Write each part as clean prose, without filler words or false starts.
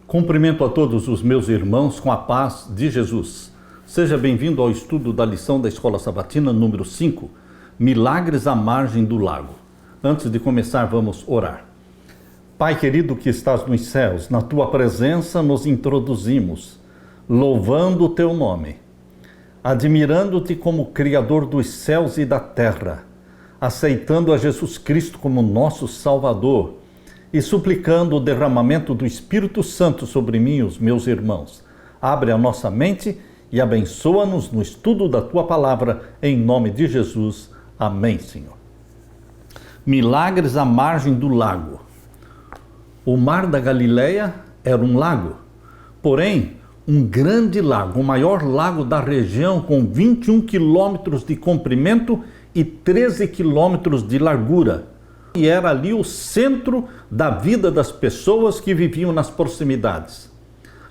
Cumprimento a todos os meus irmãos com a paz de Jesus. Seja bem-vindo ao estudo da lição da Escola Sabatina número 5, Milagres à margem do lago. Antes de começar, vamos orar. Pai querido que estás nos céus, na tua presença nos introduzimos, louvando o teu nome, admirando-te como Criador dos céus e da terra, aceitando a Jesus Cristo como nosso Salvador e suplicando o derramamento do Espírito Santo sobre mim e os meus irmãos. Abre a nossa mente e abençoa-nos no estudo da tua palavra, em nome de Jesus. Amém, Senhor. Milagres à margem do lago. O mar da Galileia era um lago, porém, um grande lago, o maior lago da região, com 21 quilômetros de comprimento e 13 quilômetros de largura. E era ali o centro da vida das pessoas que viviam nas proximidades.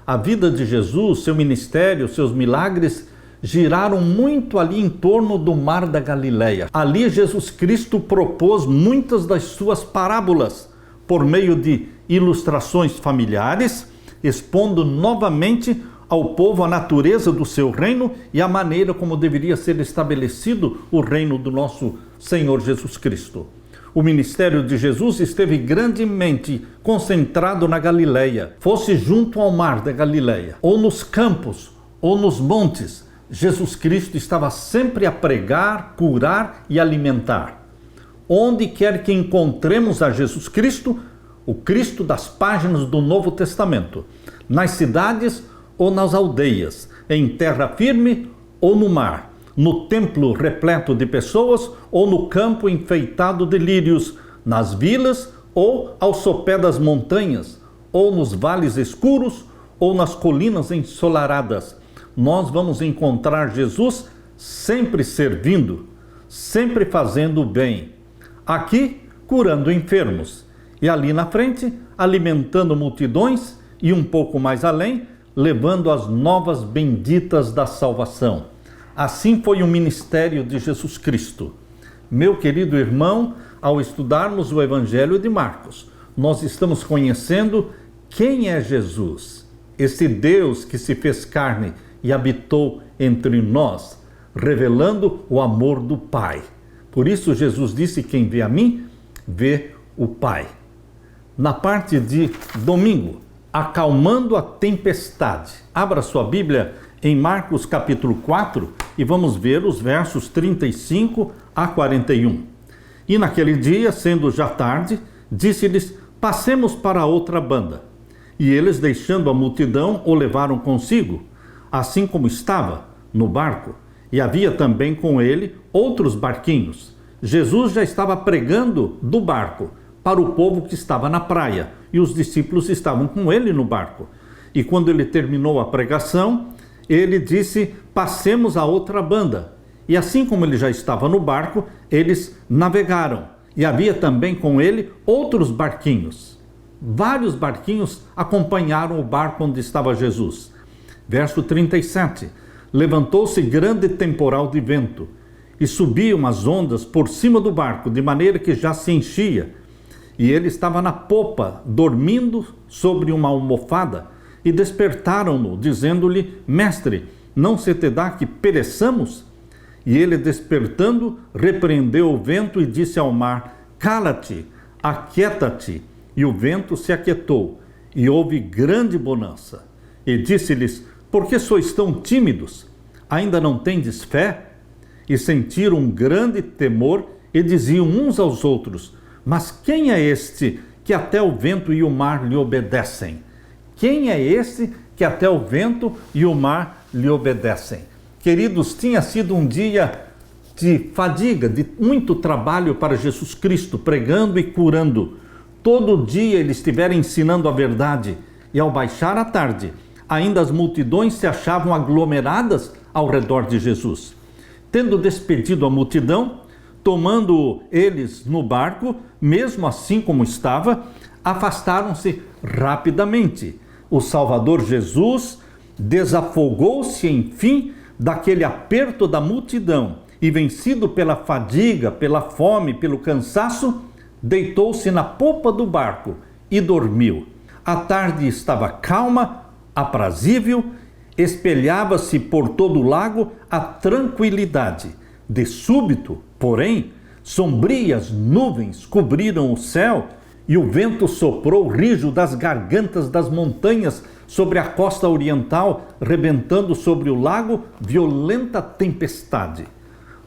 A vida de Jesus, seu ministério, seus milagres giraram muito ali em torno do mar da Galileia. Ali Jesus Cristo propôs muitas das suas parábolas por meio de ilustrações familiares, expondo novamente ao povo a natureza do seu reino e a maneira como deveria ser estabelecido o reino do nosso Senhor Jesus Cristo. O ministério de Jesus esteve grandemente concentrado na Galileia. Fosse junto ao mar da Galileia, ou nos campos, ou nos montes, Jesus Cristo estava sempre a pregar, curar e alimentar. Onde quer que encontremos a Jesus Cristo, o Cristo das páginas do Novo Testamento, nas cidades ou nas aldeias, em terra firme ou no mar, no templo repleto de pessoas ou no campo enfeitado de lírios, nas vilas ou ao sopé das montanhas, ou nos vales escuros ou nas colinas ensolaradas, nós vamos encontrar Jesus sempre servindo, sempre fazendo o bem. Aqui, curando enfermos, e ali na frente, alimentando multidões, e um pouco mais além, levando as novas benditas da salvação. Assim foi o ministério de Jesus Cristo. Meu querido irmão, ao estudarmos o Evangelho de Marcos, nós estamos conhecendo quem é Jesus, esse Deus que se fez carne e habitou entre nós, revelando o amor do Pai. Por isso Jesus disse: quem vê a mim, vê o Pai. Na parte de domingo, acalmando a tempestade. Abra sua Bíblia em Marcos capítulo 4 e vamos ver os versos 35 a 41. E naquele dia, sendo já tarde, disse-lhes: passemos para a outra banda. E eles, deixando a multidão, o levaram consigo, assim como estava, no barco. E havia também com ele outros barquinhos. Jesus já estava pregando do barco para o povo que estava na praia, e os discípulos estavam com ele no barco. E quando ele terminou a pregação, ele disse: passemos a outra banda. E assim como ele já estava no barco, eles navegaram. E havia também com ele outros barquinhos. Vários barquinhos acompanharam o barco onde estava Jesus. Verso 37. Levantou-se grande temporal de vento, e subiam as ondas por cima do barco, de maneira que já se enchia. E ele estava na popa, dormindo sobre uma almofada, e despertaram-no, dizendo-lhe: mestre, não se te dá que pereçamos? E ele, despertando, repreendeu o vento e disse ao mar: cala-te, aquieta-te. E o vento se aquietou, e houve grande bonança. E disse-lhes: por que sois tão tímidos? Ainda não tendes fé? E sentiram um grande temor, e diziam uns aos outros: mas quem é este que até o vento e o mar lhe obedecem? Quem é esse que até o vento e o mar lhe obedecem? Queridos, tinha sido um dia de fadiga, de muito trabalho para Jesus Cristo, pregando e curando. Todo dia ele estivera ensinando a verdade, e ao baixar a tarde, ainda as multidões se achavam aglomeradas ao redor de Jesus. Tendo despedido a multidão, tomando eles no barco, mesmo assim como estava, afastaram-se rapidamente. O Salvador Jesus desafogou-se, enfim, daquele aperto da multidão e, vencido pela fadiga, pela fome, pelo cansaço, deitou-se na popa do barco e dormiu. A tarde estava calma, aprazível, espelhava-se por todo o lago a tranquilidade. De súbito, porém, sombrias nuvens cobriram o céu e o vento soprou rijo das gargantas das montanhas sobre a costa oriental, rebentando sobre o lago violenta tempestade.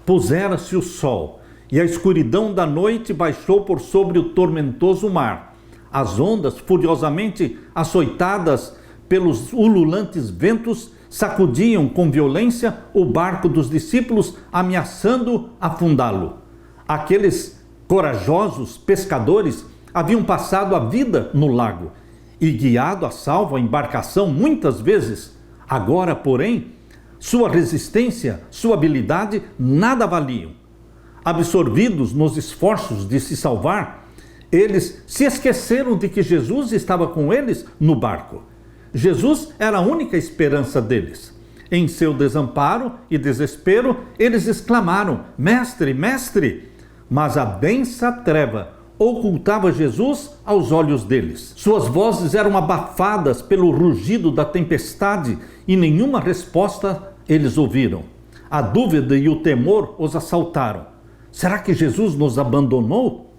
Pusera-se o sol e a escuridão da noite baixou por sobre o tormentoso mar. As ondas, furiosamente açoitadas pelos ululantes ventos, sacudiam com violência o barco dos discípulos, ameaçando afundá-lo. Aqueles corajosos pescadores haviam passado a vida no lago e guiado a salvo a embarcação muitas vezes. Agora, porém, sua resistência, sua habilidade nada valiam. Absorvidos nos esforços de se salvar, eles se esqueceram de que Jesus estava com eles no barco. Jesus era a única esperança deles. Em seu desamparo e desespero, eles exclamaram: Mestre, Mestre! Mas a densa treva ocultava Jesus aos olhos deles. Suas vozes eram abafadas pelo rugido da tempestade e nenhuma resposta eles ouviram. A dúvida e o temor os assaltaram. Será que Jesus nos abandonou?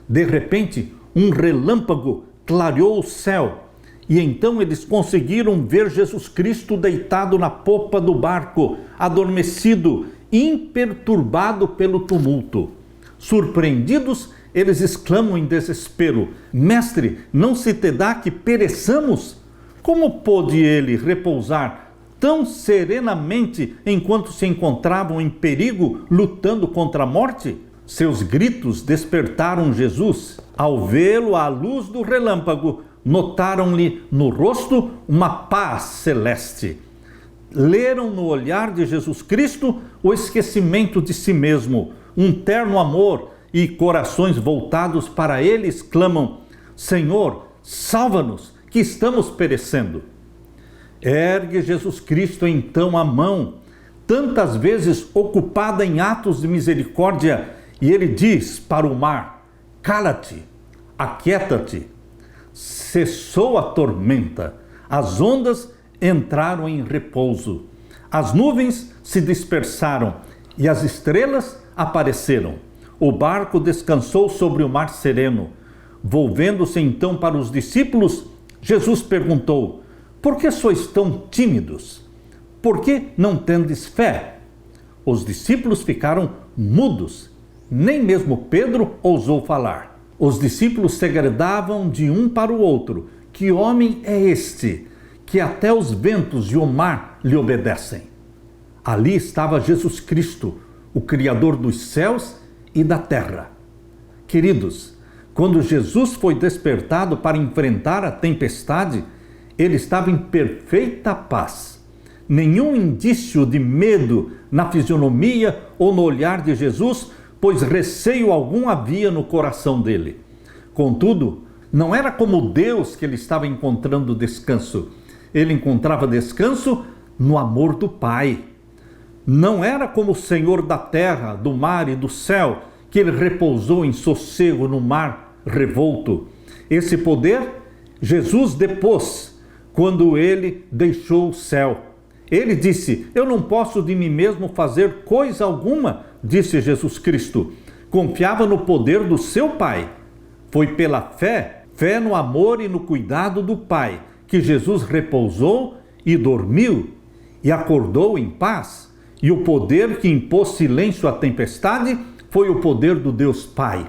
De repente, um relâmpago clareou o céu e então eles conseguiram ver Jesus Cristo deitado na popa do barco, adormecido, imperturbado pelo tumulto. Surpreendidos, eles exclamam em desespero: Mestre, não se te dá que pereçamos? Como pôde ele repousar tão serenamente enquanto se encontravam em perigo, lutando contra a morte? Seus gritos despertaram Jesus. Ao vê-lo à luz do relâmpago, notaram-lhe no rosto uma paz celeste. Leram no olhar de Jesus Cristo o esquecimento de si mesmo, um terno amor, e corações voltados para ele exclamam: Senhor, salva-nos, que estamos perecendo. Ergue Jesus Cristo então a mão, tantas vezes ocupada em atos de misericórdia, e ele diz para o mar: cala-te, aquieta-te. Cessou a tormenta, as ondas entraram em repouso, as nuvens se dispersaram e as estrelas apareceram. O barco descansou sobre o mar sereno. Volvendo-se então para os discípulos, Jesus perguntou: por que sois tão tímidos? Por que não tendes fé? Os discípulos ficaram mudos, nem mesmo Pedro ousou falar. Os discípulos segredavam de um para o outro: que homem é este, que até os ventos e o mar lhe obedecem? Ali estava Jesus Cristo, o Criador dos céus e da terra. Queridos, quando Jesus foi despertado para enfrentar a tempestade, ele estava em perfeita paz. Nenhum indício de medo na fisionomia ou no olhar de Jesus, pois receio algum havia no coração dele. Contudo, não era como Deus que ele estava encontrando descanso. Ele encontrava descanso no amor do Pai. Não era como o Senhor da terra, do mar e do céu, que ele repousou em sossego no mar revolto. Esse poder Jesus depôs quando ele deixou o céu. Ele disse: eu não posso de mim mesmo fazer coisa alguma, disse Jesus Cristo. Confiava no poder do seu Pai. Foi pela fé no amor e no cuidado do Pai, que Jesus repousou e dormiu e acordou em paz. E o poder que impôs silêncio à tempestade foi o poder do Deus Pai,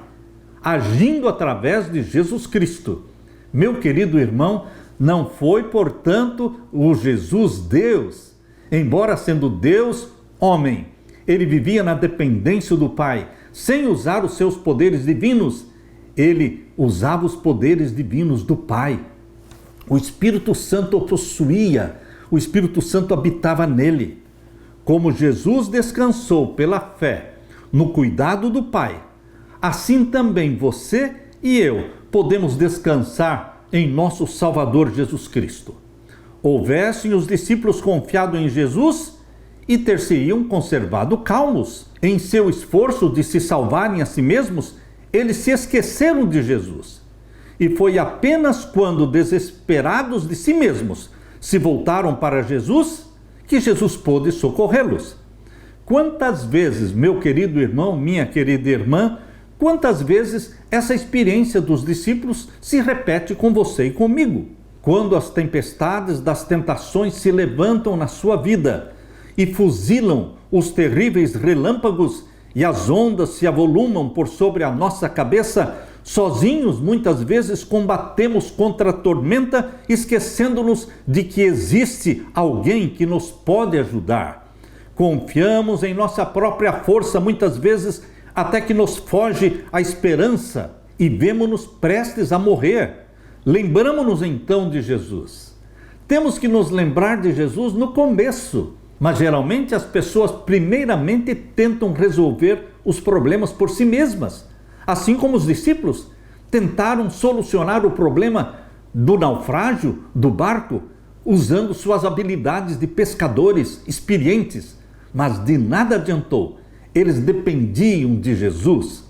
agindo através de Jesus Cristo. Meu querido irmão, não foi, portanto, o Jesus Deus. Embora sendo Deus, homem, ele vivia na dependência do Pai, sem usar os seus poderes divinos. Ele usava os poderes divinos do Pai. O Espírito Santo o possuía, o Espírito Santo habitava nele. Como Jesus descansou pela fé no cuidado do Pai, assim também você e eu podemos descansar em nosso Salvador Jesus Cristo. Houvessem os discípulos confiado em Jesus e ter-se-iam conservado calmos. Em seu esforço de se salvarem a si mesmos, eles se esqueceram de Jesus. E foi apenas quando, desesperados de si mesmos, se voltaram para Jesus, que Jesus pôde socorrê-los. Quantas vezes, meu querido irmão, minha querida irmã, quantas vezes essa experiência dos discípulos se repete com você e comigo? Quando as tempestades das tentações se levantam na sua vida e fuzilam os terríveis relâmpagos e as ondas se avolumam por sobre a nossa cabeça, sozinhos muitas vezes combatemos contra a tormenta, esquecendo-nos de que existe alguém que nos pode ajudar. Confiamos em nossa própria força muitas vezes até que nos foge a esperança e vemo-nos prestes a morrer. Lembramo-nos então de Jesus. Temos que nos lembrar de Jesus no começo, mas geralmente as pessoas primeiramente tentam resolver os problemas por si mesmas, assim como os discípulos tentaram solucionar o problema do naufrágio do barco usando suas habilidades de pescadores experientes, mas de nada adiantou. Eles dependiam de Jesus.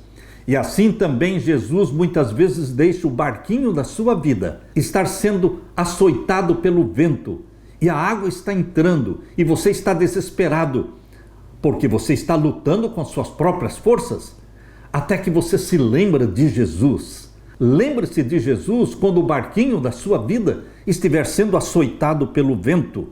E assim também Jesus muitas vezes deixa o barquinho da sua vida estar sendo açoitado pelo vento, e a água está entrando, e você está desesperado, porque você está lutando com as suas próprias forças, até que você se lembra de Jesus. Lembre-se de Jesus quando o barquinho da sua vida estiver sendo açoitado pelo vento.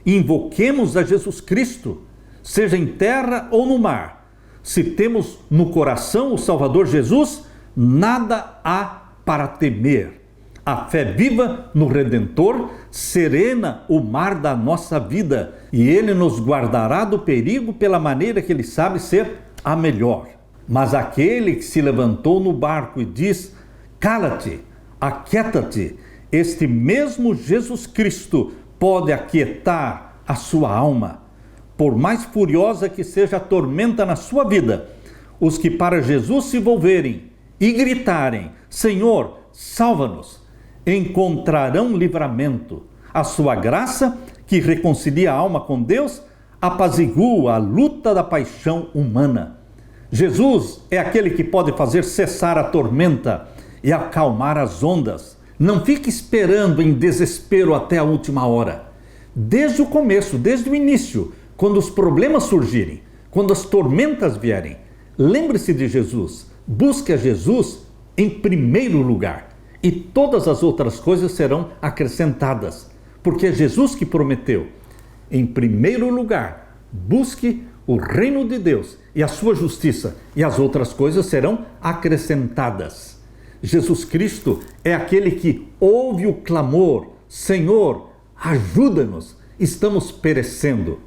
Invoquemos a Jesus Cristo, seja em terra ou no mar. Se temos no coração o Salvador Jesus, nada há para temer. A fé viva no Redentor serena o mar da nossa vida, e Ele nos guardará do perigo pela maneira que Ele sabe ser a melhor. Mas aquele que se levantou no barco e diz: cala-te, aquieta-te, este mesmo Jesus Cristo pode aquietar a sua alma. Por mais furiosa que seja a tormenta na sua vida, os que para Jesus se volverem e gritarem: Senhor, salva-nos, encontrarão livramento. A sua graça, que reconcilia a alma com Deus, apazigua a luta da paixão humana. Jesus é aquele que pode fazer cessar a tormenta e acalmar as ondas. Não fique esperando em desespero até a última hora. Desde o começo, desde o início, quando os problemas surgirem, quando as tormentas vierem, lembre-se de Jesus. Busque a Jesus em primeiro lugar, e todas as outras coisas serão acrescentadas, porque é Jesus que prometeu. Em primeiro lugar, busque o reino de Deus e a sua justiça, e as outras coisas serão acrescentadas. Jesus Cristo é aquele que ouve o clamor: Senhor, ajuda-nos, estamos perecendo.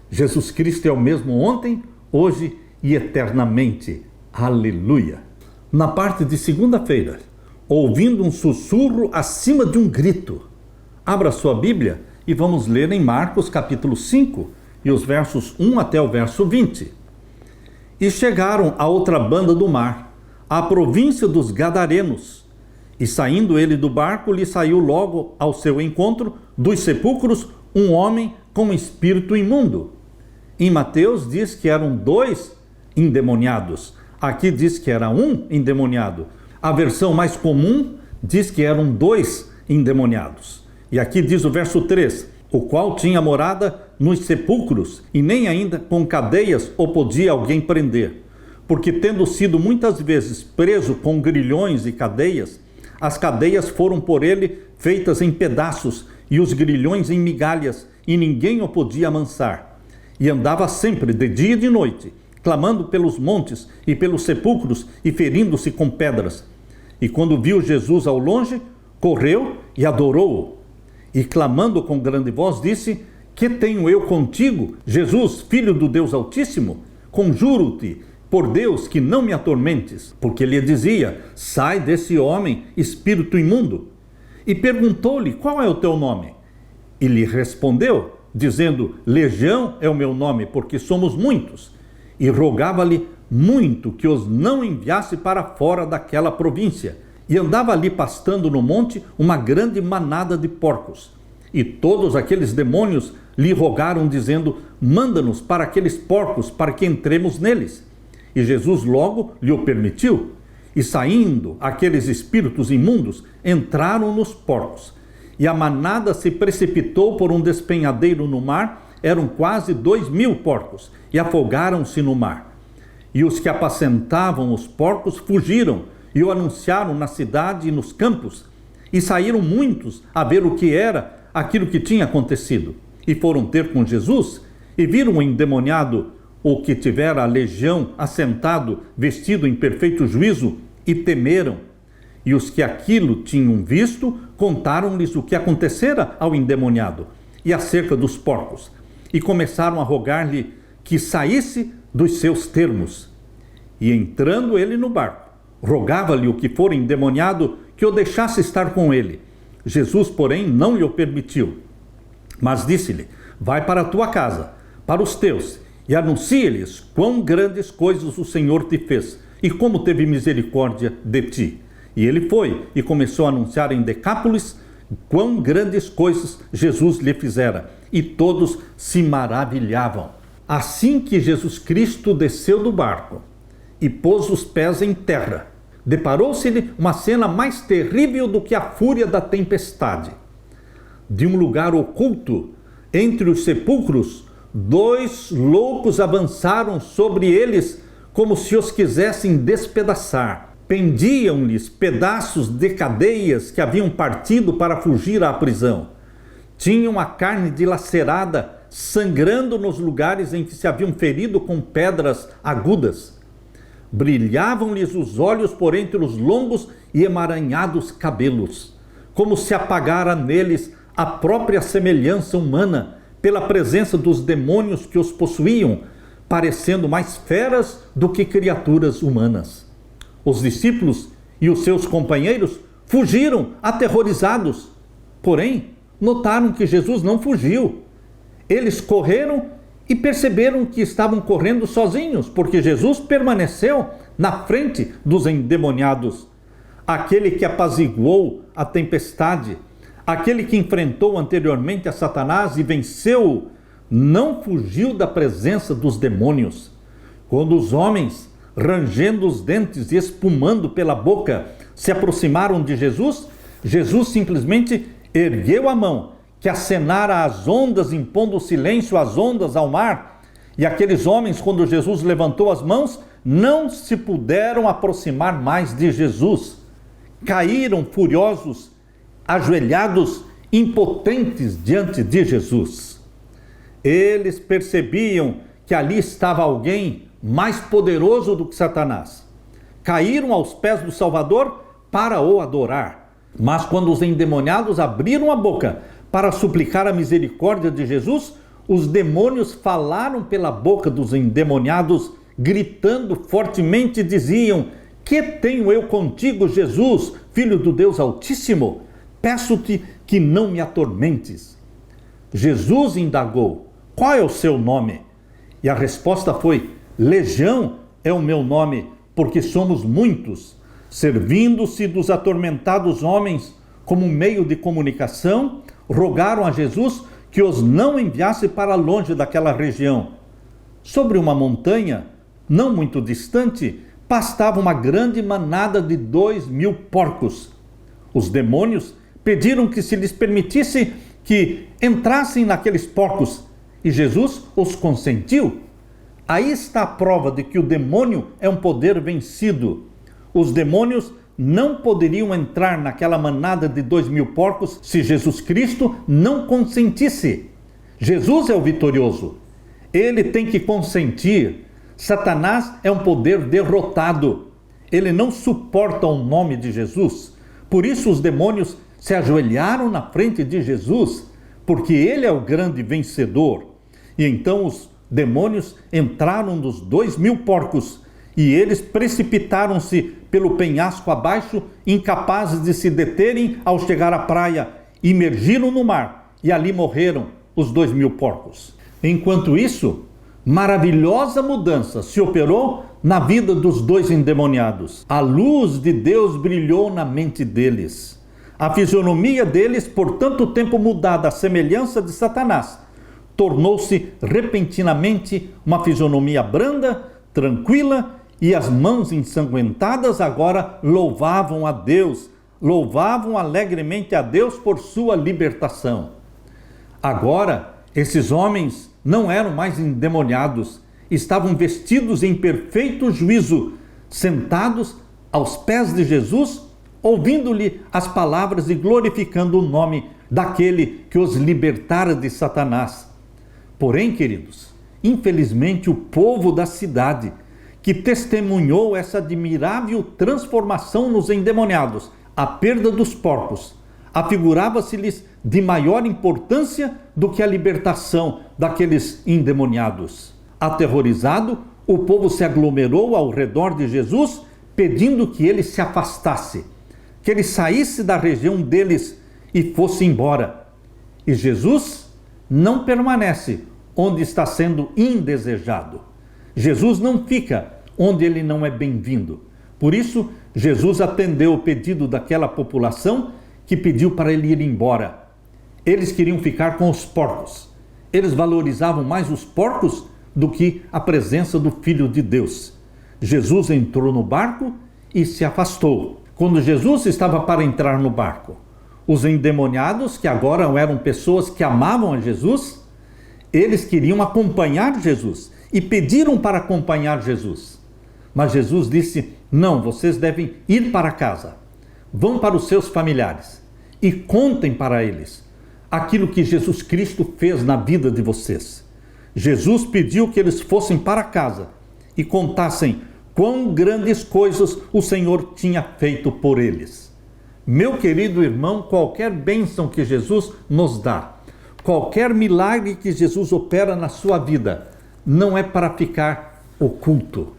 Jesus Cristo é o mesmo ontem, hoje e eternamente. Aleluia! Na parte de segunda-feira, ouvindo um sussurro acima de um grito. Abra sua Bíblia e vamos ler em Marcos capítulo 5 e os versos 1 até o verso 20. E chegaram à outra banda do mar, à província dos Gadarenos. E saindo ele do barco, lhe saiu logo ao seu encontro dos sepulcros um homem com espírito imundo. Em Mateus diz que eram 2 endemoniados. Aqui diz que era um endemoniado. A versão mais comum diz que eram 2 endemoniados. E aqui diz o verso 3, o qual tinha morada nos sepulcros, e nem ainda com cadeias o podia alguém prender. Porque tendo sido muitas vezes preso com grilhões e cadeias, as cadeias foram por ele feitas em pedaços, e os grilhões em migalhas, e ninguém o podia amansar. E andava sempre, de dia e de noite, clamando pelos montes e pelos sepulcros e ferindo-se com pedras. E quando viu Jesus ao longe, correu e adorou-o. E clamando com grande voz, disse: Que tenho eu contigo, Jesus, Filho do Deus Altíssimo? Conjuro-te, por Deus, que não me atormentes. Porque lhe dizia: Sai desse homem, espírito imundo. E perguntou-lhe: Qual é o teu nome? E lhe respondeu, dizendo: Legião é o meu nome, porque somos muitos. E rogava-lhe muito que os não enviasse para fora daquela província. E andava ali pastando no monte uma grande manada de porcos. E todos aqueles demônios lhe rogaram, dizendo: Manda-nos para aqueles porcos, para que entremos neles. E Jesus logo lhe o permitiu. E saindo aqueles espíritos imundos, entraram nos porcos. E a manada se precipitou por um despenhadeiro no mar, eram quase 2.000 porcos, e afogaram-se no mar. E os que apacentavam os porcos fugiram, e o anunciaram na cidade e nos campos. E saíram muitos a ver o que era aquilo que tinha acontecido. E foram ter com Jesus, e viram o endemoniado, o que tivera a legião, assentado, vestido em perfeito juízo, e temeram. E os que aquilo tinham visto, contaram-lhes o que acontecera ao endemoniado, e acerca dos porcos. E começaram a rogar-lhe que saísse dos seus termos. E entrando ele no barco, rogava-lhe o que fora endemoniado que o deixasse estar com ele. Jesus, porém, não lhe o permitiu, mas disse-lhe: vai para a tua casa, para os teus, e anuncia-lhes quão grandes coisas o Senhor te fez, e como teve misericórdia de ti. E ele foi e começou a anunciar em Decápolis quão grandes coisas Jesus lhe fizera, e todos se maravilhavam. Assim que Jesus Cristo desceu do barco e pôs os pés em terra, deparou-se-lhe uma cena mais terrível do que a fúria da tempestade. De um lugar oculto, entre os sepulcros, 2 loucos avançaram sobre eles como se os quisessem despedaçar. Pendiam-lhes pedaços de cadeias que haviam partido para fugir à prisão. Tinham a carne dilacerada, sangrando nos lugares em que se haviam ferido com pedras agudas. Brilhavam-lhes os olhos por entre os longos e emaranhados cabelos, como se apagara neles a própria semelhança humana, pela presença dos demônios que os possuíam, parecendo mais feras do que criaturas humanas. Os discípulos e os seus companheiros fugiram aterrorizados, porém notaram que Jesus não fugiu. Eles correram e perceberam que estavam correndo sozinhos, porque Jesus permaneceu na frente dos endemoniados. Aquele que apaziguou a tempestade, aquele que enfrentou anteriormente a Satanás e venceu, não fugiu da presença dos demônios. Quando os homens, rangendo os dentes e espumando pela boca, se aproximaram de Jesus, Jesus simplesmente ergueu a mão, que acenara às ondas, impondo silêncio às ondas, ao mar. E aqueles homens, quando Jesus levantou as mãos, não se puderam aproximar mais de Jesus. Caíram furiosos, ajoelhados, impotentes diante de Jesus. Eles percebiam que ali estava alguém mais poderoso do que Satanás. Caíram aos pés do Salvador para o adorar. Mas quando os endemoniados abriram a boca para suplicar a misericórdia de Jesus, os demônios falaram pela boca dos endemoniados, gritando fortemente, diziam: que tenho eu contigo, Jesus, Filho do Deus Altíssimo? Peço-te que não me atormentes. Jesus indagou: qual é o seu nome? E a resposta foi: Legião é o meu nome, porque somos muitos. Servindo-se dos atormentados homens como meio de comunicação, rogaram a Jesus que os não enviasse para longe daquela região. Sobre uma montanha, não muito distante, pastava uma grande manada de 2.000 porcos. Os demônios pediram que se lhes permitisse que entrassem naqueles porcos, e Jesus os consentiu. Aí está a prova de que o demônio é um poder vencido. Os demônios não poderiam entrar naquela manada de 2.000 porcos se Jesus Cristo não consentisse. Jesus é o vitorioso. Ele tem que consentir. Satanás é um poder derrotado. Ele não suporta o nome de Jesus. Por isso os demônios se ajoelharam na frente de Jesus, porque ele é o grande vencedor. E então os demônios entraram nos 2.000 porcos e eles precipitaram-se pelo penhasco abaixo, incapazes de se deterem ao chegar à praia, imergiram no mar e ali morreram os 2.000 porcos. Enquanto isso, maravilhosa mudança se operou na vida dos 2 endemoniados. A luz de Deus brilhou na mente deles. A fisionomia deles, por tanto tempo mudada à semelhança de Satanás, tornou-se repentinamente uma fisionomia branda, tranquila e as mãos ensanguentadas agora louvavam a Deus, louvavam alegremente a Deus por sua libertação. Agora, esses homens não eram mais endemoniados, estavam vestidos em perfeito juízo, sentados aos pés de Jesus, ouvindo-lhe as palavras e glorificando o nome daquele que os libertara de Satanás. Porém, queridos, infelizmente o povo da cidade, que testemunhou essa admirável transformação nos endemoniados, a perda dos porcos, afigurava-se-lhes de maior importância do que a libertação daqueles endemoniados. Aterrorizado, o povo se aglomerou ao redor de Jesus, pedindo que ele se afastasse, que ele saísse da região deles e fosse embora. E Jesus não permanece onde está sendo indesejado. Jesus não fica onde ele não é bem-vindo. Por isso, Jesus atendeu o pedido daquela população que pediu para ele ir embora. Eles queriam ficar com os porcos. Eles valorizavam mais os porcos do que a presença do Filho de Deus. Jesus entrou no barco e se afastou. Quando Jesus estava para entrar no barco, os endemoniados, que agora eram pessoas que amavam a Jesus, eles queriam acompanhar Jesus e pediram para acompanhar Jesus. Mas Jesus disse: não, vocês devem ir para casa. Vão para os seus familiares e contem para eles aquilo que Jesus Cristo fez na vida de vocês. Jesus pediu que eles fossem para casa e contassem quão grandes coisas o Senhor tinha feito por eles. Meu querido irmão, qualquer bênção que Jesus nos dá, qualquer milagre que Jesus opera na sua vida, não é para ficar oculto,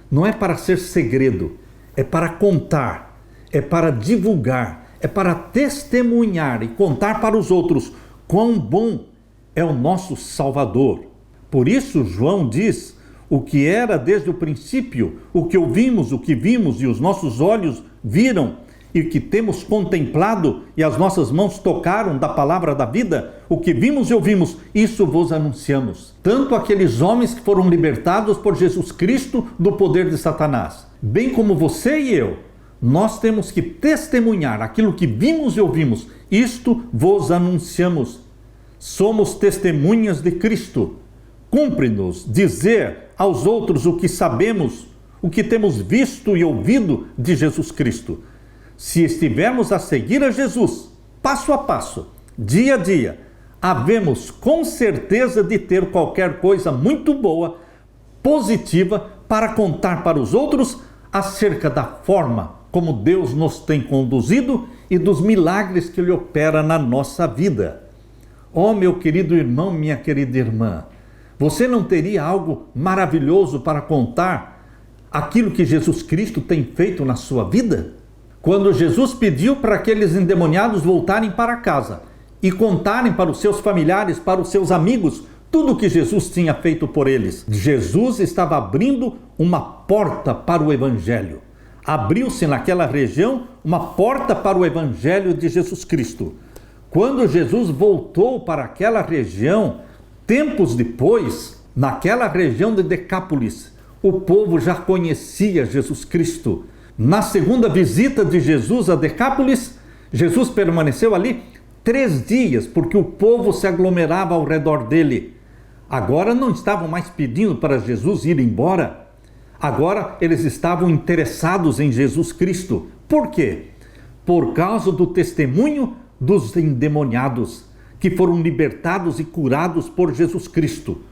não é para ser segredo, é para contar, é para divulgar, é para testemunhar e contar para os outros quão bom é o nosso Salvador. Por isso João diz: o que era desde o princípio, o que ouvimos, o que vimos e os nossos olhos viram e que temos contemplado e as nossas mãos tocaram da palavra da vida, o que vimos e ouvimos, isso vos anunciamos. Tanto aqueles homens que foram libertados por Jesus Cristo do poder de Satanás, bem como você e eu, nós temos que testemunhar aquilo que vimos e ouvimos. Isto vos anunciamos. Somos testemunhas de Cristo. Cumpre-nos dizer aos outros o que sabemos, o que temos visto e ouvido de Jesus Cristo. Se estivermos a seguir a Jesus, passo a passo, dia a dia, havemos com certeza de ter qualquer coisa muito boa, positiva, para contar para os outros acerca da forma como Deus nos tem conduzido e dos milagres que Ele opera na nossa vida. Oh, meu querido irmão, minha querida irmã, você não teria algo maravilhoso para contar aquilo que Jesus Cristo tem feito na sua vida? Quando Jesus pediu para aqueles endemoniados voltarem para casa e contarem para os seus familiares, para os seus amigos, tudo o que Jesus tinha feito por eles, Jesus estava abrindo uma porta para o Evangelho. Abriu-se naquela região uma porta para o Evangelho de Jesus Cristo. Quando Jesus voltou para aquela região, tempos depois, naquela região de Decápolis, o povo já conhecia Jesus Cristo. Na segunda visita de Jesus a Decápolis, Jesus permaneceu ali 3 dias, porque o povo se aglomerava ao redor dele. Agora não estavam mais pedindo para Jesus ir embora. Agora eles estavam interessados em Jesus Cristo. Por quê? Por causa do testemunho dos endemoniados, que foram libertados e curados por Jesus Cristo.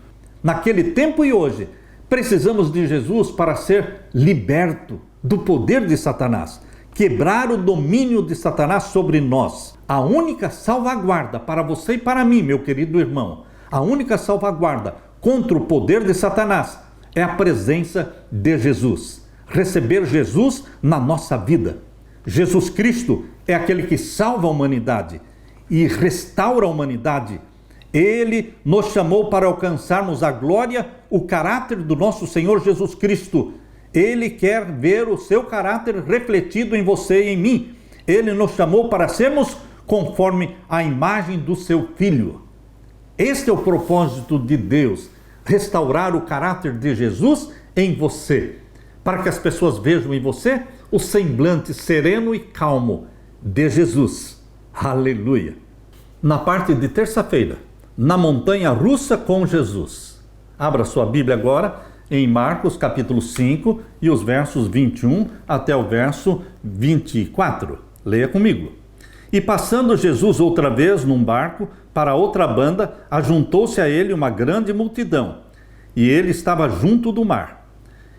Naquele tempo e hoje, precisamos de Jesus para ser liberto do poder de Satanás, quebrar o domínio de Satanás sobre nós. A única salvaguarda para você e para mim, meu querido irmão, a única salvaguarda contra o poder de Satanás é a presença de Jesus. Receber Jesus na nossa vida. Jesus Cristo é aquele que salva a humanidade e restaura a humanidade. Ele nos chamou para alcançarmos a glória, o caráter do nosso Senhor Jesus Cristo. Ele quer ver o seu caráter refletido em você e em mim. Ele nos chamou para sermos conforme a imagem do seu Filho. Este é o propósito de Deus, restaurar o caráter de Jesus em você, para que as pessoas vejam em você o semblante sereno e calmo de Jesus. Aleluia! Na parte de terça-feira, na montanha russa com Jesus. Abra sua Bíblia agora em Marcos capítulo 5 e os versos 21 até o verso 24. Leia comigo. E passando Jesus outra vez num barco para outra banda, ajuntou-se a ele uma grande multidão, e ele estava junto do mar.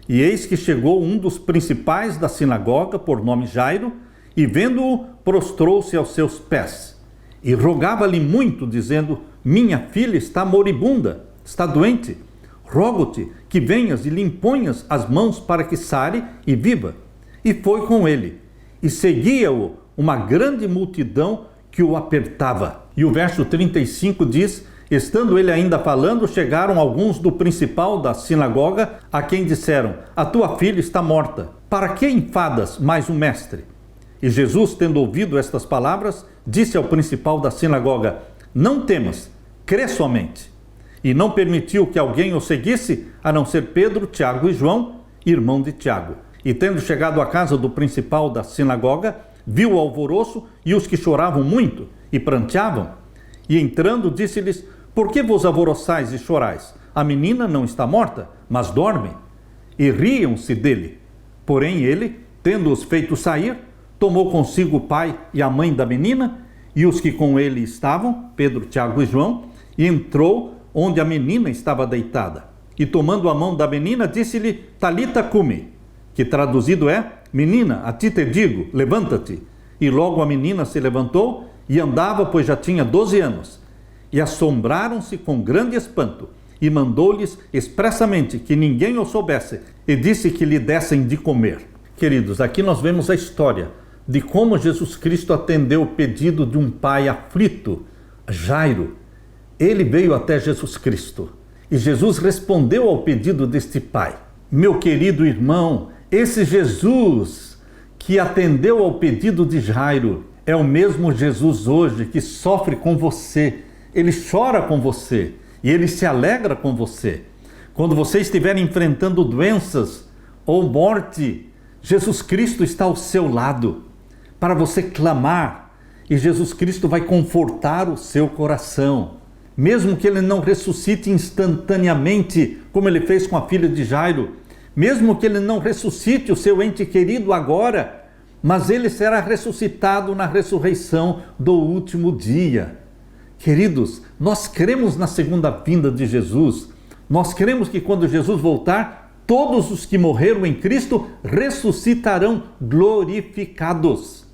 E eis que chegou um dos principais da sinagoga, por nome Jairo, e vendo-o, prostrou-se aos seus pés, e rogava-lhe muito, dizendo: minha filha está moribunda, está doente. Rogo-te que venhas e lhe imponhas as mãos para que sare e viva. E foi com ele, e seguia-o uma grande multidão que o apertava. E o verso 35 diz: estando ele ainda falando, chegaram alguns do principal da sinagoga, a quem disseram: a tua filha está morta, para que enfadas mais o mestre? E Jesus, tendo ouvido estas palavras, disse ao principal da sinagoga: não temas, crê somente. E não permitiu que alguém o seguisse, a não ser Pedro, Tiago e João, irmão de Tiago. E tendo chegado à casa do principal da sinagoga, viu o alvoroço e os que choravam muito e pranteavam. E entrando, disse-lhes: por que vos alvoroçais e chorais? A menina não está morta, mas dorme. E riam-se dele. Porém ele, tendo-os feito sair, tomou consigo o pai e a mãe da menina e os que com ele estavam, Pedro, Tiago e João, e entrou onde a menina estava deitada. E tomando a mão da menina, disse-lhe: Talita cumi, que traduzido é: menina, a ti te digo, levanta-te. E logo a menina se levantou e andava, pois já tinha 12 anos. E assombraram-se com grande espanto, e mandou-lhes expressamente que ninguém o soubesse, e disse que lhe dessem de comer. Queridos, aqui nós vemos a história de como Jesus Cristo atendeu o pedido de um pai aflito, Jairo. Ele veio até Jesus Cristo e Jesus respondeu ao pedido deste pai. Meu querido irmão, esse Jesus que atendeu ao pedido de Jairo é o mesmo Jesus hoje que sofre com você. Ele chora com você e ele se alegra com você. Quando você estiver enfrentando doenças ou morte, Jesus Cristo está ao seu lado para você clamar e Jesus Cristo vai confortar o seu coração. Mesmo que ele não ressuscite instantaneamente, como ele fez com a filha de Jairo, mesmo que ele não ressuscite o seu ente querido agora, mas ele será ressuscitado na ressurreição do último dia. Queridos, nós cremos na segunda vinda de Jesus. Nós cremos que quando Jesus voltar, todos os que morreram em Cristo ressuscitarão glorificados.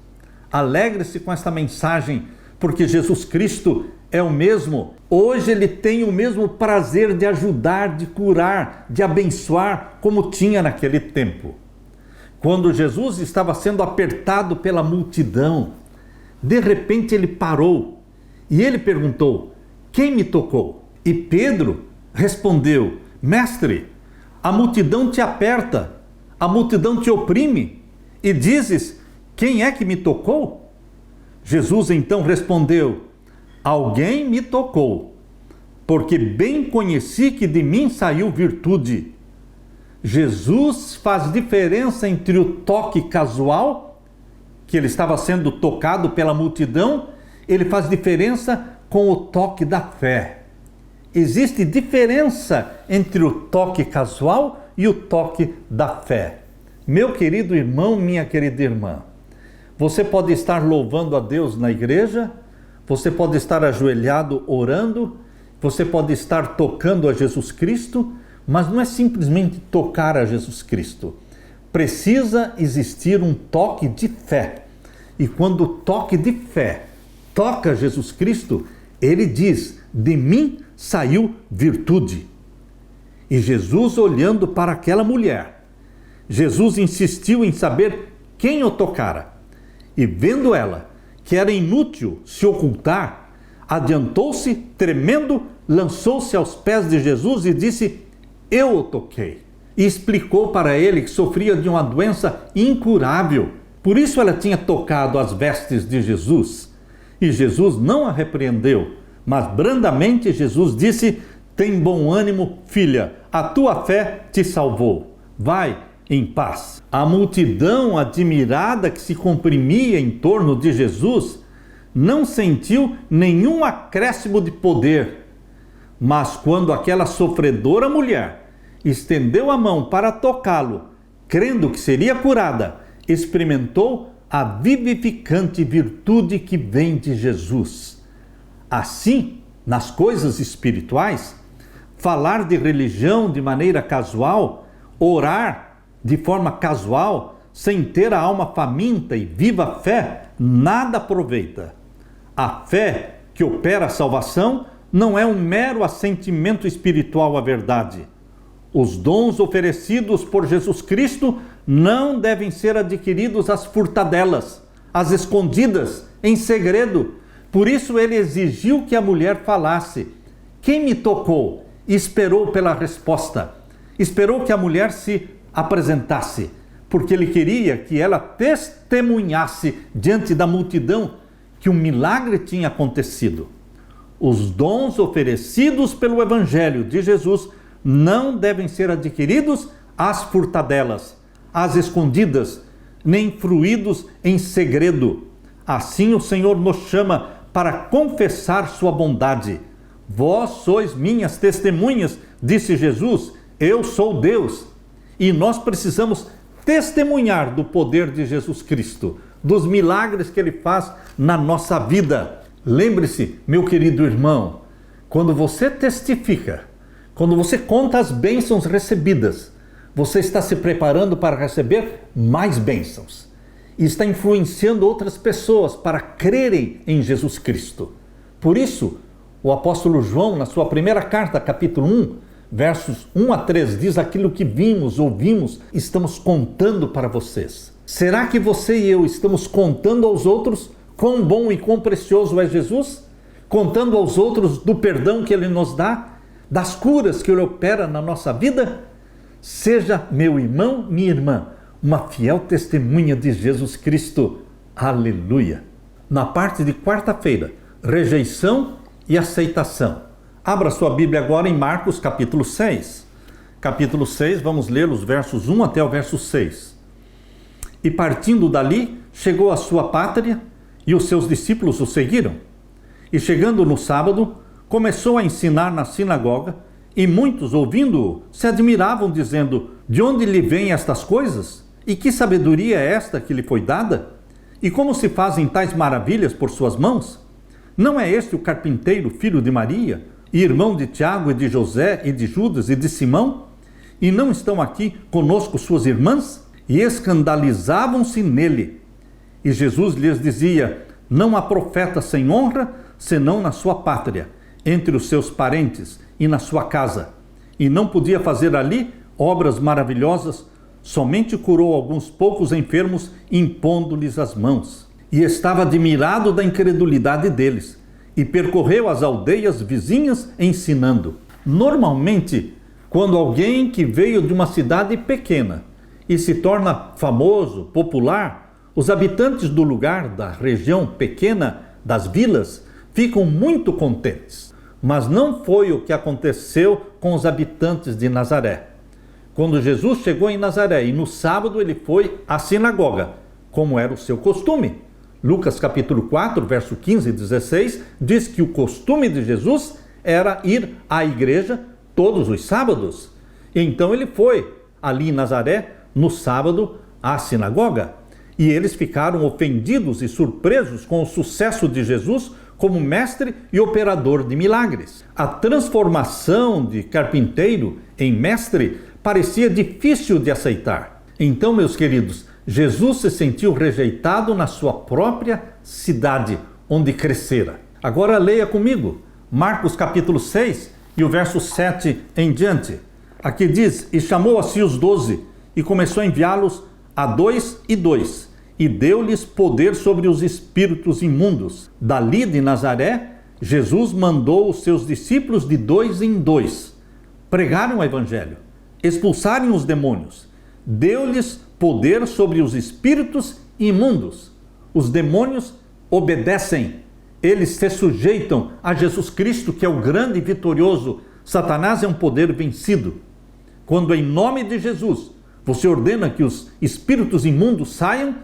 Alegre-se com esta mensagem, porque Jesus Cristo é o mesmo. Hoje ele tem o mesmo prazer de ajudar, de curar, de abençoar, como tinha naquele tempo. Quando Jesus estava sendo apertado pela multidão, de repente ele parou e ele perguntou: quem me tocou? E Pedro respondeu: mestre, a multidão te aperta, a multidão te oprime e dizes: quem é que me tocou? Jesus então respondeu: alguém me tocou, porque bem conheci que de mim saiu virtude. Jesus faz diferença entre o toque casual, que ele estava sendo tocado pela multidão, ele faz diferença com o toque da fé. Existe diferença entre o toque casual e o toque da fé. Meu querido irmão, minha querida irmã, você pode estar louvando a Deus na igreja, você pode estar ajoelhado orando, você pode estar tocando a Jesus Cristo, mas não é simplesmente tocar a Jesus Cristo. Precisa existir um toque de fé. E quando o toque de fé toca Jesus Cristo, ele diz: de mim saiu virtude. E Jesus, olhando para aquela mulher, Jesus insistiu em saber quem o tocara. E vendo ela que era inútil se ocultar, adiantou-se, tremendo, lançou-se aos pés de Jesus e disse: eu o toquei. E explicou para ele que sofria de uma doença incurável. Por isso ela tinha tocado as vestes de Jesus. E Jesus não a repreendeu, mas brandamente Jesus disse: tem bom ânimo, filha, a tua fé te salvou. Vai em paz. A multidão admirada que se comprimia em torno de Jesus não sentiu nenhum acréscimo de poder, mas quando aquela sofredora mulher estendeu a mão para tocá-lo, crendo que seria curada, experimentou a vivificante virtude que vem de Jesus. Assim, nas coisas espirituais, falar de religião de maneira casual, orar de forma casual, sem ter a alma faminta e viva fé, nada aproveita. A fé que opera a salvação não é um mero assentimento espiritual à verdade. Os dons oferecidos por Jesus Cristo não devem ser adquiridos às furtadelas, às escondidas, em segredo. Por isso ele exigiu que a mulher falasse. Quem me tocou? E esperou pela resposta. Esperou que a mulher se apresentasse, porque ele queria que ela testemunhasse diante da multidão que um milagre tinha acontecido. Os dons oferecidos pelo Evangelho de Jesus não devem ser adquiridos às furtadelas, às escondidas, nem fruídos em segredo. Assim o Senhor nos chama para confessar sua bondade. Vós sois minhas testemunhas, disse Jesus, eu sou Deus. E nós precisamos testemunhar do poder de Jesus Cristo, dos milagres que Ele faz na nossa vida. Lembre-se, meu querido irmão, quando você testifica, quando você conta as bênçãos recebidas, você está se preparando para receber mais bênçãos. E está influenciando outras pessoas para crerem em Jesus Cristo. Por isso, o apóstolo João, na sua primeira carta, capítulo 1, versos 1 a 3, diz aquilo que vimos, ouvimos, estamos contando para vocês. Será que você e eu estamos contando aos outros quão bom e quão precioso é Jesus? Contando aos outros do perdão que Ele nos dá, das curas que Ele opera na nossa vida? Seja, meu irmão, minha irmã, uma fiel testemunha de Jesus Cristo. Aleluia! Na parte de quarta-feira, rejeição e aceitação. Abra sua Bíblia agora em Marcos capítulo 6. Capítulo 6, vamos ler os versos 1 até o verso 6. E partindo dali, chegou à sua pátria, e os seus discípulos o seguiram. E chegando no sábado, começou a ensinar na sinagoga, e muitos, ouvindo-o, se admiravam, dizendo, de onde lhe vêm estas coisas? E que sabedoria é esta que lhe foi dada? E como se fazem tais maravilhas por suas mãos? Não é este o carpinteiro, filho de Maria, e irmão de Tiago e de José e de Judas e de Simão? E não estão aqui conosco suas irmãs? E escandalizavam-se nele. E Jesus lhes dizia, não há profeta sem honra, senão na sua pátria, entre os seus parentes e na sua casa. E não podia fazer ali obras maravilhosas, somente curou alguns poucos enfermos, impondo-lhes as mãos. E estava admirado da incredulidade deles. E percorreu as aldeias vizinhas ensinando. Normalmente, quando alguém que veio de uma cidade pequena e se torna famoso, popular, os habitantes do lugar, da região pequena, das vilas, ficam muito contentes. Mas não foi o que aconteceu com os habitantes de Nazaré. Quando Jesus chegou em Nazaré e no sábado ele foi à sinagoga, como era o seu costume. Lucas capítulo 4, verso 15 e 16, diz que o costume de Jesus era ir à igreja todos os sábados. Então ele foi ali em Nazaré, no sábado, à sinagoga. E eles ficaram ofendidos e surpresos com o sucesso de Jesus como mestre e operador de milagres. A transformação de carpinteiro em mestre parecia difícil de aceitar. Então, meus queridos, Jesus se sentiu rejeitado na sua própria cidade, onde crescera. Agora leia comigo, Marcos capítulo 6 e o verso 7 em diante. Aqui diz, e chamou a si os 12, e começou a enviá-los a 2 e 2, e deu-lhes poder sobre os espíritos imundos. Dali de Nazaré, Jesus mandou os seus discípulos de 2 em 2, pregaram o evangelho, expulsarem os demônios, deu-lhes poder sobre os espíritos imundos. Os demônios obedecem, eles se sujeitam a Jesus Cristo, que é o grande e vitorioso. Satanás é um poder vencido. Quando em nome de Jesus você ordena que os espíritos imundos saiam,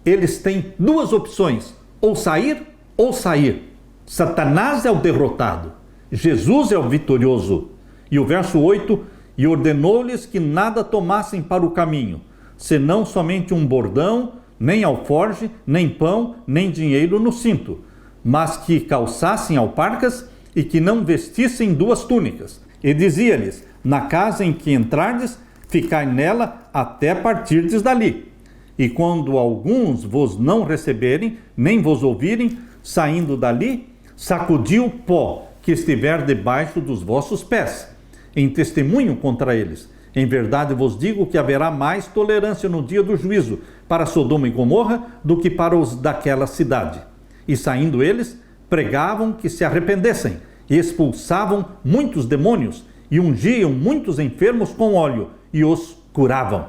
eles têm duas opções, ou sair ou sair. Satanás é o derrotado, Jesus é o vitorioso. E o verso 8, e ordenou-lhes que nada tomassem para o caminho, senão somente um bordão, nem alforge, nem pão, nem dinheiro no cinto, mas que calçassem alparcas e que não vestissem duas túnicas. E dizia-lhes, na casa em que entrardes, ficai nela até partirdes dali. E quando alguns vos não receberem, nem vos ouvirem, saindo dali, sacudi o pó que estiver debaixo dos vossos pés, em testemunho contra eles. Em verdade vos digo que haverá mais tolerância no dia do juízo para Sodoma e Gomorra do que para os daquela cidade. E saindo eles, pregavam que se arrependessem, e expulsavam muitos demônios, e ungiam muitos enfermos com óleo, e os curavam.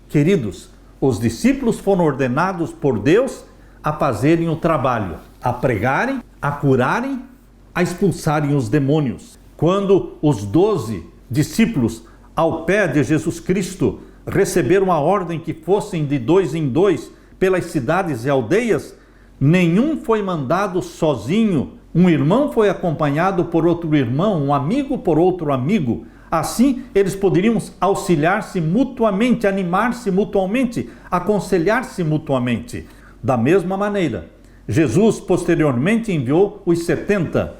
Queridos, os discípulos foram ordenados por Deus a fazerem o trabalho, a pregarem, a curarem, a expulsarem os demônios. Quando os 12 discípulos, ao pé de Jesus Cristo, receberam a ordem que fossem de 2 em 2 pelas cidades e aldeias, nenhum foi mandado sozinho. Um irmão foi acompanhado por outro irmão, um amigo por outro amigo. Assim, eles poderiam auxiliar-se mutuamente, animar-se mutuamente, aconselhar-se mutuamente. Da mesma maneira, Jesus posteriormente enviou os 70.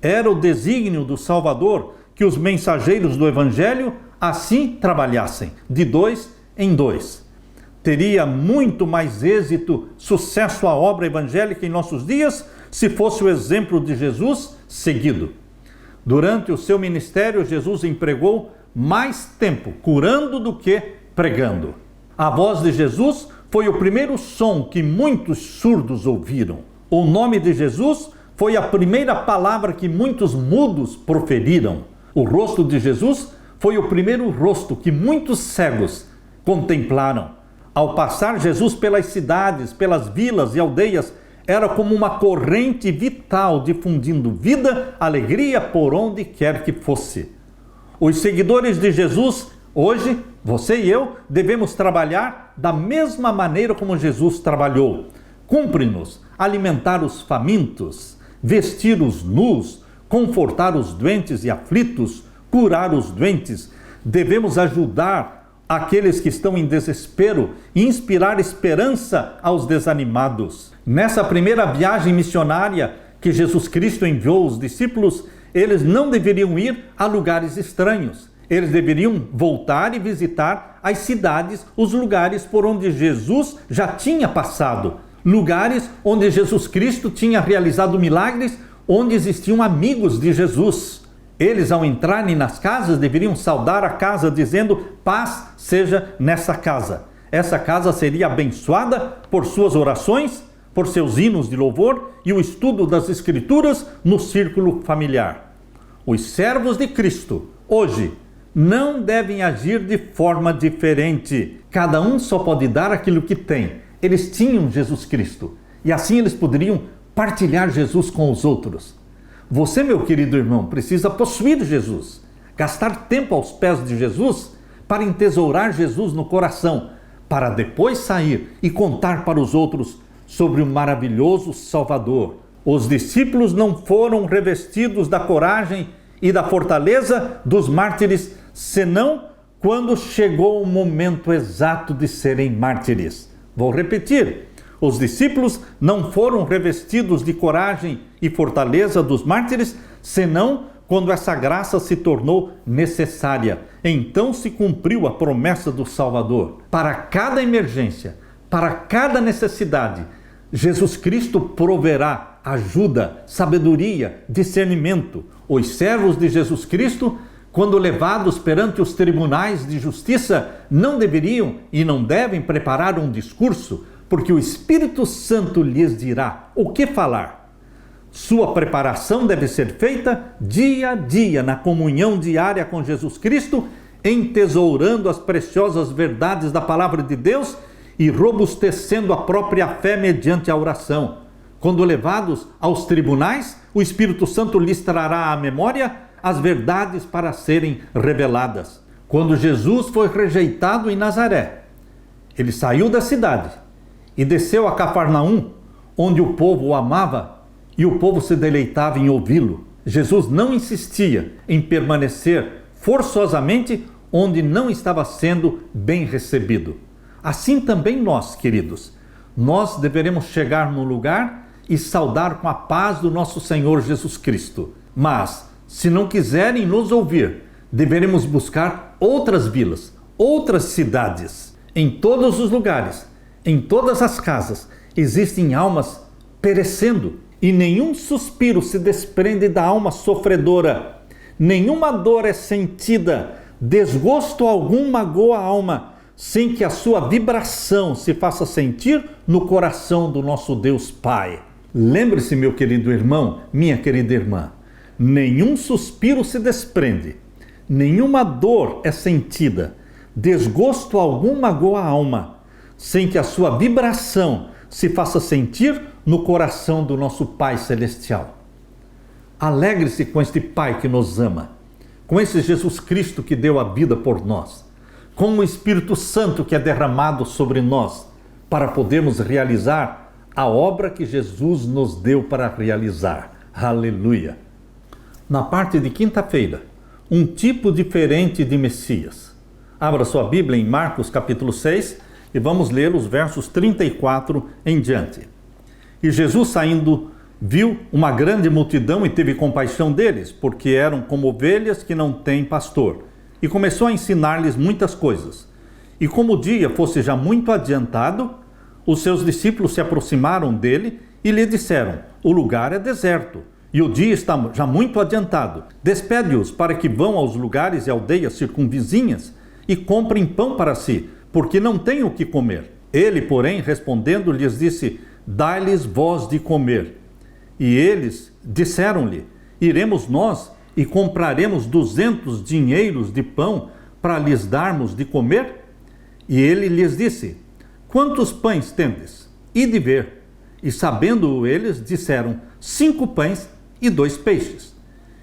Era o desígnio do Salvador que os mensageiros do Evangelho assim trabalhassem, de 2 em 2. Teria muito mais êxito, sucesso a obra evangélica em nossos dias, se fosse o exemplo de Jesus seguido. Durante o seu ministério, Jesus empregou mais tempo curando do que pregando. A voz de Jesus foi o primeiro som que muitos surdos ouviram. O nome de Jesus foi a primeira palavra que muitos mudos proferiram. O rosto de Jesus foi o primeiro rosto que muitos cegos contemplaram. Ao passar Jesus pelas cidades, pelas vilas e aldeias, era como uma corrente vital difundindo vida, alegria por onde quer que fosse. Os seguidores de Jesus, hoje, você e eu, devemos trabalhar da mesma maneira como Jesus trabalhou. Cumpre-nos alimentar os famintos, vestir os nus, confortar os doentes e aflitos, curar os doentes. Devemos ajudar aqueles que estão em desespero e inspirar esperança aos desanimados. Nessa primeira viagem missionária que Jesus Cristo enviou os discípulos, eles não deveriam ir a lugares estranhos. Eles deveriam voltar e visitar as cidades, os lugares por onde Jesus já tinha passado. Lugares onde Jesus Cristo tinha realizado milagres, onde existiam amigos de Jesus. Eles, ao entrarem nas casas, deveriam saudar a casa, dizendo: paz seja nessa casa. Essa casa seria abençoada por suas orações, por seus hinos de louvor e o estudo das Escrituras no círculo familiar. Os servos de Cristo, hoje, não devem agir de forma diferente. Cada um só pode dar aquilo que tem. Eles tinham Jesus Cristo e assim eles poderiam partilhar Jesus com os outros. Você, meu querido irmão, precisa possuir Jesus, gastar tempo aos pés de Jesus para entesourar Jesus no coração, para depois sair e contar para os outros sobre o maravilhoso Salvador. Os discípulos não foram revestidos da coragem e da fortaleza dos mártires, senão quando chegou o momento exato de serem mártires. Vou repetir. Os discípulos não foram revestidos de coragem e fortaleza dos mártires, senão quando essa graça se tornou necessária. Então se cumpriu a promessa do Salvador. Para cada emergência, para cada necessidade, Jesus Cristo proverá ajuda, sabedoria, discernimento. Os servos de Jesus Cristo, quando levados perante os tribunais de justiça, não deveriam e não devem preparar um discurso, porque o Espírito Santo lhes dirá o que falar. Sua preparação deve ser feita dia a dia, na comunhão diária com Jesus Cristo, entesourando as preciosas verdades da palavra de Deus e robustecendo a própria fé mediante a oração. Quando levados aos tribunais, o Espírito Santo lhes trará à memória as verdades para serem reveladas. quando Jesus foi rejeitado em Nazaré, ele saiu da cidade e desceu a Cafarnaum, onde o povo o amava e o povo se deleitava em ouvi-lo. Jesus não insistia em permanecer forçosamente onde não estava sendo bem recebido. Assim também nós, queridos, nós deveremos chegar no lugar e saudar com a paz do nosso Senhor Jesus Cristo. Mas, se não quiserem nos ouvir, deveremos buscar outras vilas, outras cidades. Em todos os lugares, em todas as casas, existem almas perecendo e nenhum suspiro se desprende da alma sofredora. Nenhuma dor é sentida, desgosto algum magoa a alma, sem que a sua vibração se faça sentir no coração do nosso Deus Pai. Lembre-se, meu querido irmão, minha querida irmã, nenhum suspiro se desprende, nenhuma dor é sentida, desgosto algum magoa a alma, sem que a sua vibração se faça sentir no coração do nosso Pai Celestial. Alegre-se com este Pai que nos ama, com esse Jesus Cristo que deu a vida por nós, com o Espírito Santo que é derramado sobre nós, para podermos realizar a obra que Jesus nos deu para realizar. Aleluia! Na parte de quinta-feira, um tipo diferente de Messias. Abra sua Bíblia em Marcos capítulo 6 e vamos ler os versos 34 em diante. E Jesus, saindo, viu uma grande multidão e teve compaixão deles, porque eram como ovelhas que não têm pastor, e começou a ensinar-lhes muitas coisas. E como o dia fosse já muito adiantado, os seus discípulos se aproximaram dele e lhe disseram: o lugar é deserto, e o dia está já muito adiantado. Despede-os para que vão aos lugares e aldeias circunvizinhas e comprem pão para si, porque não têm o que comer. Ele, porém, respondendo, lhes disse: dai-lhes vós de comer. E eles disseram-lhe: iremos nós e compraremos 200 dinheiros de pão para lhes darmos de comer? E ele lhes disse: quantos pães tendes? Ide ver. E sabendo eles, disseram: 5 pães e 2 peixes.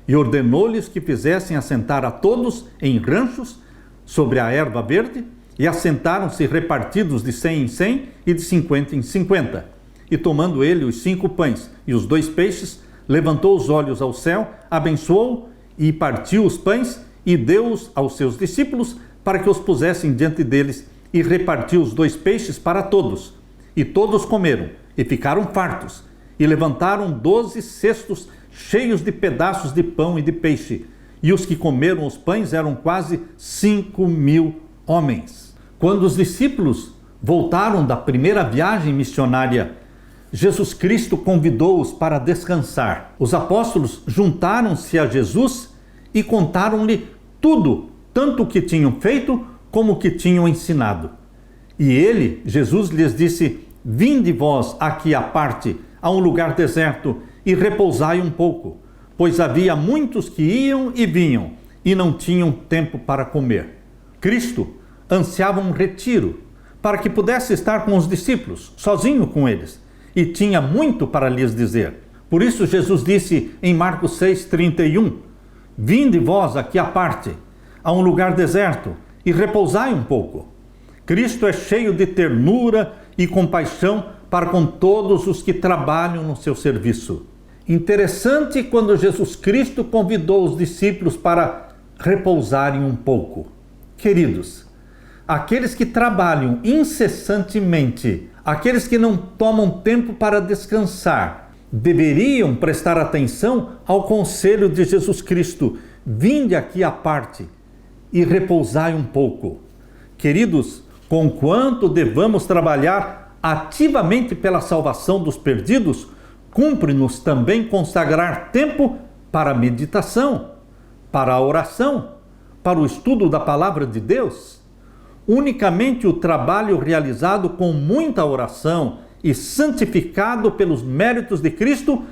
E ordenou-lhes que fizessem assentar a todos em ranchos sobre a erva verde, e assentaram-se repartidos de 100 em 100 e de 50 em 50. E tomando ele os 5 pães e os 2 peixes, levantou os olhos ao céu, abençoou e partiu os pães e deu-os aos seus discípulos para que os pusessem diante deles, e repartiu os 2 peixes para todos. E todos comeram e ficaram fartos, e levantaram 12 cestos cheios de pedaços de pão e de peixe. E os que comeram os pães eram quase 5.000 homens. Quando os discípulos voltaram da primeira viagem missionária, Jesus Cristo convidou-os para descansar. Os apóstolos juntaram-se a Jesus e contaram-lhe tudo, tanto o que tinham feito como o que tinham ensinado. E ele, Jesus, lhes disse: vinde vós aqui à parte, a um lugar deserto, e repousai um pouco, pois havia muitos que iam e vinham, e não tinham tempo para comer. Cristo ansiava um retiro, para que pudesse estar com os discípulos, sozinho com eles, e tinha muito para lhes dizer. Por isso Jesus disse em Marcos 6:31, vinde vós aqui à parte, a um lugar deserto, e repousai um pouco. Cristo é cheio de ternura e compaixão para com todos os que trabalham no seu serviço. Interessante quando Jesus Cristo convidou os discípulos para repousarem um pouco. Queridos, aqueles que trabalham incessantemente, aqueles que não tomam tempo para descansar, deveriam prestar atenção ao conselho de Jesus Cristo: vinde aqui à parte e repousai um pouco. Queridos, conquanto devamos trabalhar ativamente pela salvação dos perdidos, cumpre-nos também consagrar tempo para a meditação, para a oração, para o estudo da palavra de Deus. Unicamente o trabalho realizado com muita oração e santificado pelos méritos de Cristo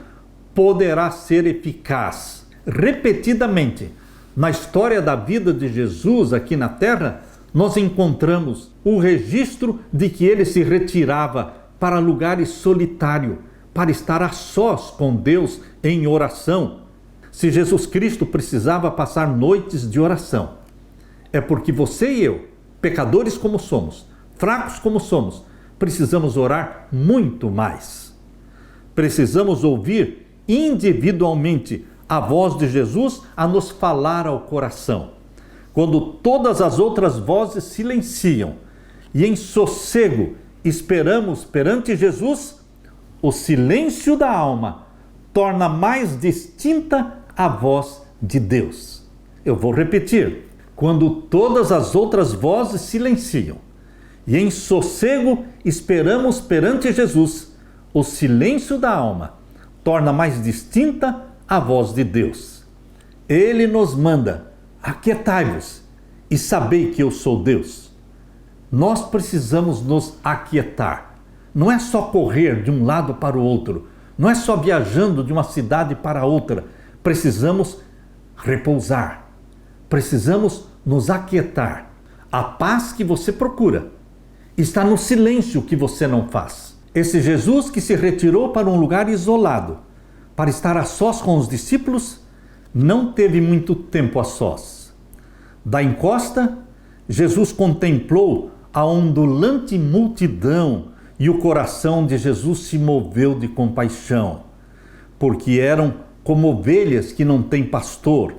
poderá ser eficaz. Repetidamente, na história da vida de Jesus aqui na terra, nós encontramos o registro de que ele se retirava para lugares solitários, para estar a sós com Deus em oração. Se Jesus Cristo precisava passar noites de oração, é porque você e eu, pecadores como somos, fracos como somos, precisamos orar muito mais. Precisamos ouvir individualmente a voz de Jesus a nos falar ao coração. Quando todas as outras vozes silenciam e em sossego esperamos perante Jesus, o silêncio da alma torna mais distinta a voz de Deus. Eu vou repetir. Quando todas as outras vozes silenciam e em sossego esperamos perante Jesus, o silêncio da alma torna mais distinta a voz de Deus. Ele nos manda: aquietai-vos e sabei que eu sou Deus. Nós precisamos nos aquietar. Não é só correr de um lado para o outro, não é só viajando de uma cidade para outra. Precisamos repousar, precisamos nos aquietar. A paz que você procura está no silêncio que você não faz. Esse Jesus que se retirou para um lugar isolado, para estar a sós com os discípulos, não teve muito tempo a sós. Da encosta, Jesus contemplou a ondulante multidão e o coração de Jesus se moveu de compaixão, porque eram como ovelhas que não têm pastor.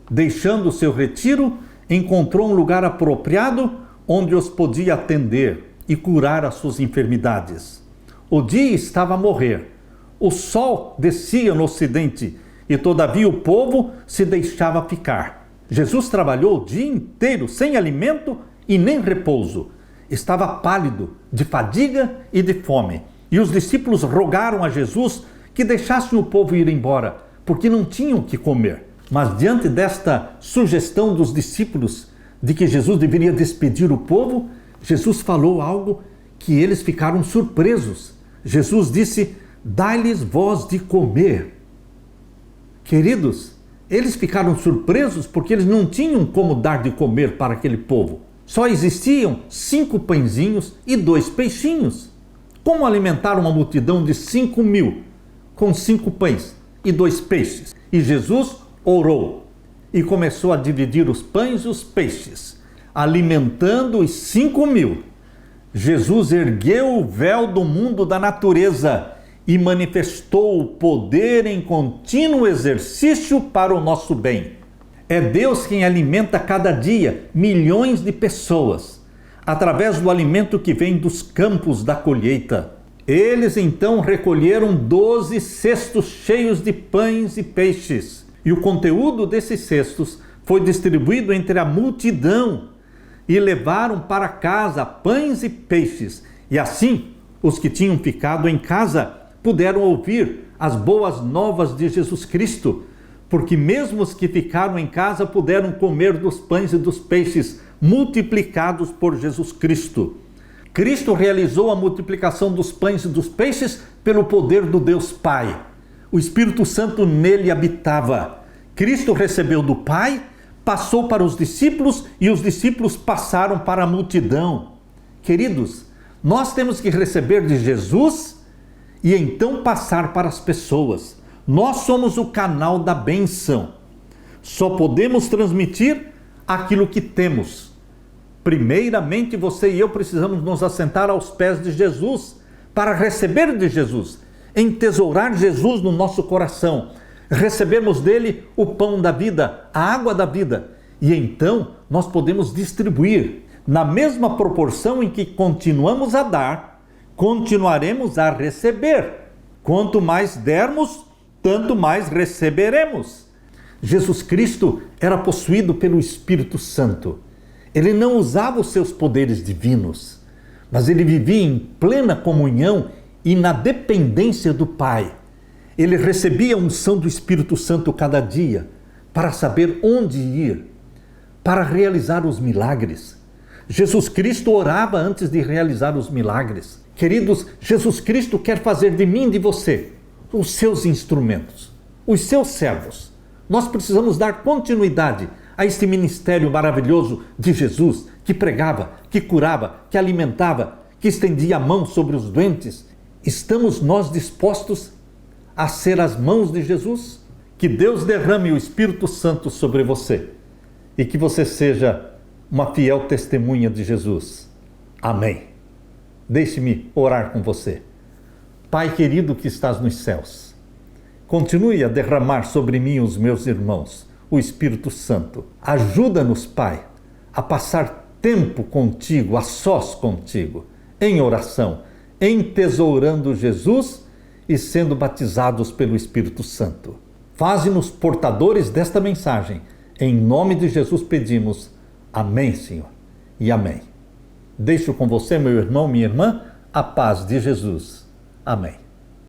Deixando o seu retiro, encontrou um lugar apropriado onde os podia atender e curar as suas enfermidades. O dia estava a morrer, o sol descia no ocidente e todavia o povo se deixava ficar. Jesus trabalhou o dia inteiro sem alimento e nem repouso. Estava pálido, de fadiga e de fome. E os discípulos rogaram a Jesus que deixassem o povo ir embora, porque não tinham o que comer. Mas diante desta sugestão dos discípulos de que Jesus deveria despedir o povo, Jesus falou algo que eles ficaram surpresos. Jesus disse: dai-lhes vós de comer. Queridos, eles ficaram surpresos porque eles não tinham como dar de comer para aquele povo. Só existiam 5 pãezinhos e 2 peixinhos. Como alimentar uma multidão de 5.000 com 5 pães e 2 peixes? E Jesus orou e começou a dividir os pães e os peixes, alimentando os 5.000. Jesus ergueu o véu do mundo da natureza e manifestou o poder em contínuo exercício para o nosso bem. É Deus quem alimenta cada dia milhões de pessoas, através do alimento que vem dos campos da colheita. Eles então recolheram 12 cestos cheios de pães e peixes, e o conteúdo desses cestos foi distribuído entre a multidão, e levaram para casa pães e peixes, e assim os que tinham ficado em casa puderam ouvir as boas novas de Jesus Cristo, porque mesmo os que ficaram em casa puderam comer dos pães e dos peixes multiplicados por Jesus Cristo. Cristo realizou a multiplicação dos pães e dos peixes pelo poder do Deus Pai. O Espírito Santo nele habitava. Cristo recebeu do Pai, passou para os discípulos e os discípulos passaram para a multidão. Queridos, nós temos que receber de Jesus e então passar para as pessoas. Nós somos o canal da bênção. Só podemos transmitir aquilo que temos. Primeiramente, você e eu precisamos nos assentar aos pés de Jesus para receber de Jesus, entesourar Jesus no nosso coração, recebermos dele o pão da vida, a água da vida, e então nós podemos distribuir na mesma proporção em que continuamos a dar, continuaremos a receber. Quanto mais dermos, tanto mais receberemos. Jesus Cristo era possuído pelo Espírito Santo. Ele não usava os seus poderes divinos, mas ele vivia em plena comunhão e na dependência do Pai. Ele recebia a unção do Espírito Santo cada dia para saber onde ir, para realizar os milagres. Jesus Cristo orava antes de realizar os milagres. Queridos, Jesus Cristo quer fazer de mim e de você os seus instrumentos, os seus servos. Nós precisamos dar continuidade a este ministério maravilhoso de Jesus, que pregava, que curava, que alimentava, que estendia a mão sobre os doentes. Estamos nós dispostos a ser as mãos de Jesus? Que Deus derrame o Espírito Santo sobre você e que você seja uma fiel testemunha de Jesus. Amém. Deixe-me orar com você. Pai querido que estás nos céus, continue a derramar sobre mim e os meus irmãos o Espírito Santo. Ajuda-nos, Pai, a passar tempo contigo, a sós contigo, em oração, entesourando Jesus e sendo batizados pelo Espírito Santo. Faze-nos portadores desta mensagem. Em nome de Jesus pedimos. Amém, Senhor, e amém. Deixo com você, meu irmão, minha irmã, a paz de Jesus. Amém.